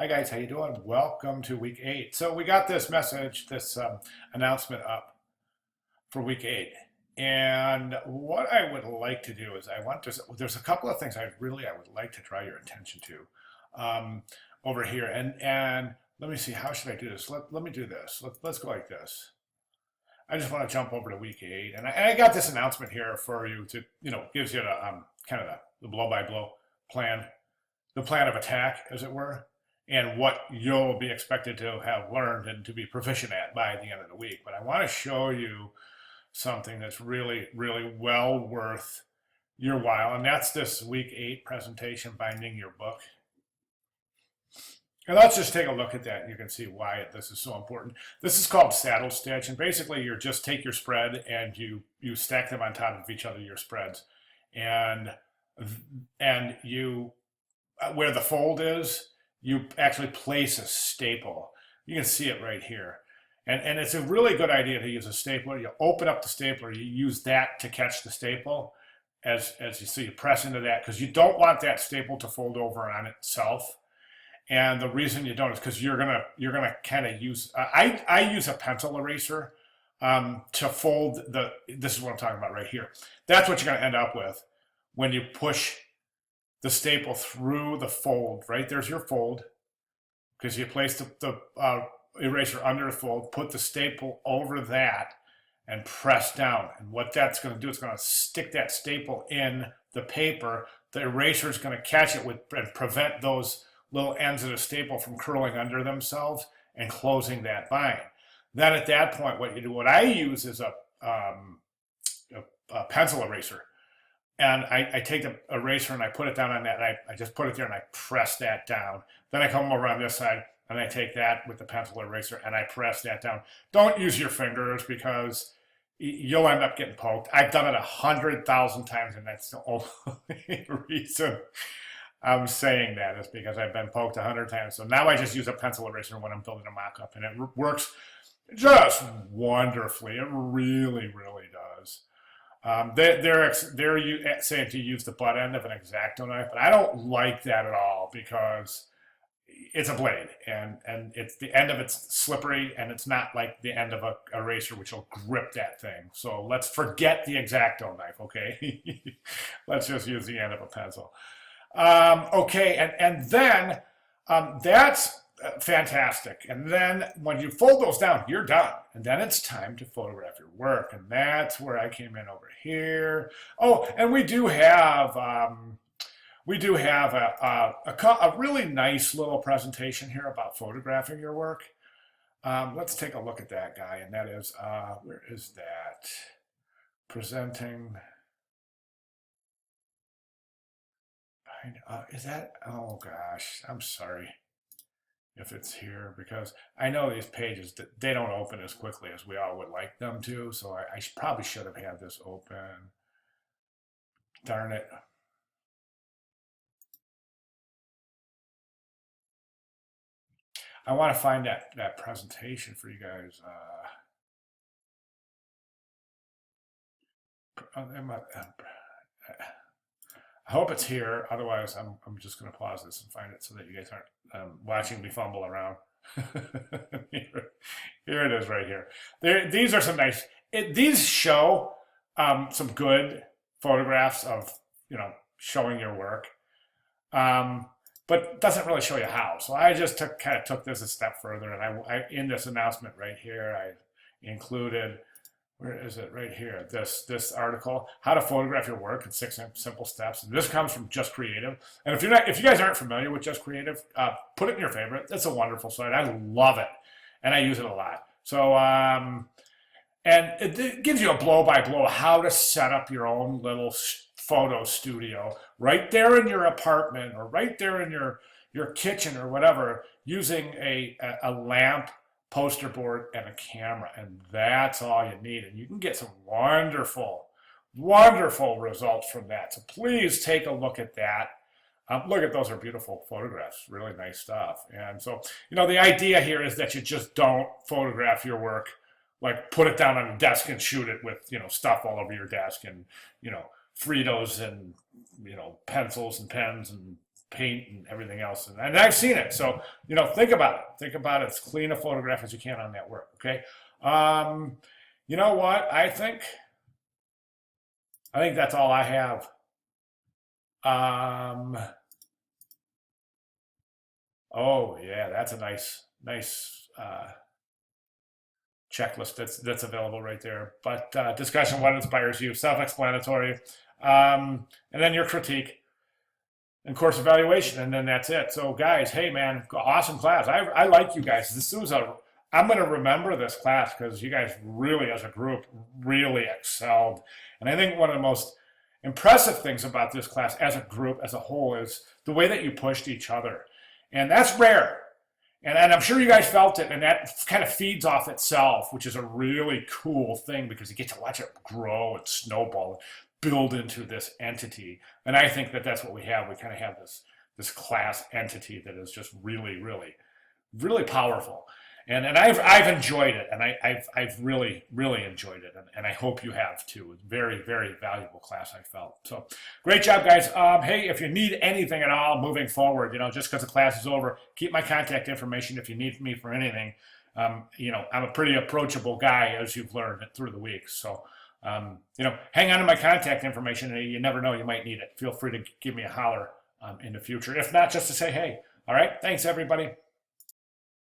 Hi guys, how you doing? Welcome to week 8. So we got this message, this announcement up for week 8. And what I would like to do is there's a couple of things I would like to draw your attention to over here. And let me see, how should I do this? Let me do this. Let's go like this. I just want to jump over to week 8. And I got this announcement here for you to, gives you the kind of the blow-by-blow plan, the plan of attack, as it were, and what you'll be expected to have learned and to be proficient at by the end of the week. But I want to show you something that's really, really well worth your while, and that's this week 8 presentation, Binding Your Book. And let's just take a look at that, and you can see why this is so important. This is called saddle stitch, and basically you just take your spread and you stack them on top of each other, your spreads, and you where the fold is, you actually place a staple. You can see it right here. And it's a really good idea to use a stapler. You open up the stapler, you use that to catch the staple as you see, you press into that, because you don't want that staple to fold over on itself. And the reason you don't is because you're gonna kind of use, I use a pencil eraser to fold this is what I'm talking about right here. That's what you're gonna end up with when you push the staple through the fold. Right there's your fold, because you place the eraser under the fold, put the staple over that, and press down. And what that's going to do is going to stick that staple in the paper. The eraser is going to catch it and prevent those little ends of the staple from curling under themselves and closing that bind. Then at that point, what I use is a pencil eraser. And I take the eraser and I put it down on that. And I just put it there and I press that down. Then I come over on this side and I take that with the pencil eraser and I press that down. Don't use your fingers, because you'll end up getting poked. I've done it 100,000 times, and that's the only reason I'm saying that is because I've been poked 100 times. So now I just use a pencil eraser when I'm building a mock-up, and it works just wonderfully. It really, really does. They're saying to use the butt end of an X-Acto knife, but I don't like that at all, because it's a blade, and it's the end of it's slippery, and it's not like the end of a eraser, which will grip that thing. So let's forget the X-Acto knife, okay? Let's just use the end of a pencil. Okay, and then that's fantastic. And then when you fold those down, you're done. And then it's time to photograph your work. And that's where I came in over here. Oh, and we do have a really nice little presentation here about photographing your work. Let's take a look at that, guy. And that is, where is that? Presenting. Is that, oh gosh, I'm sorry if it's here, because I know these pages, they don't open as quickly as we all would like them to. So I probably should have had this open. Darn it. I want to find that presentation for you guys. I hope it's here. Otherwise, I'm just going to pause this and find it so that you guys aren't watching me fumble around. Here it is, right here. These are some nice. These show some good photographs of showing your work, but doesn't really show you how. So I just kind of took this a step further, and I in this announcement right here, I included. Where is it? Right here. This article, how to photograph your work in 6 simple steps. And this comes from Just Creative. And if you guys aren't familiar with Just Creative, put it in your favorite. It's a wonderful site. I love it, and I use it a lot. So and it gives you a blow-by-blow how to set up your own little photo studio right there in your apartment, or right there in your kitchen or whatever, using a lamp, poster board, and a camera, and that's all you need, and you can get some wonderful results from that. So please take a look at that. Look at those, are beautiful photographs, really nice stuff. And so the idea here is that you just don't photograph your work, like put it down on a desk and shoot it with stuff all over your desk, and Fritos, and pencils and pens and paint and everything else. And I've seen it. So, you know, think about it. Think about it. As clean a photograph as you can on that work. Okay. You know what? I think that's all I have. Um, oh yeah, that's a nice checklist that's available right there. But discussion, what inspires you, self-explanatory, and then your critique and course evaluation, and then that's it. So guys, hey man, awesome class. I like you guys. This was a I'm going to remember this class because you guys really, as a group, really excelled. And I think one of the most impressive things about this class as a group, as a whole, is the way that you pushed each other. And that's rare. And I'm sure you guys felt it, and that kind of feeds off itself, which is a really cool thing because you get to watch it grow and snowball and build into this entity. And I think that that's what we have. We kind of have this class entity that is just really, really, really powerful. And I've enjoyed it, and I've really, really enjoyed it, and I hope you have too. It's very, very valuable class, I felt. So great job, guys. Hey, if you need anything at all moving forward, you know, just because the class is over, keep my contact information if you need me for anything. You know, I'm a pretty approachable guy, as you've learned through the week. So, you know, hang on to my contact information. You never know, you might need it. Feel free to give me a holler in the future. If not, just to say hey. All right. Thanks, everybody.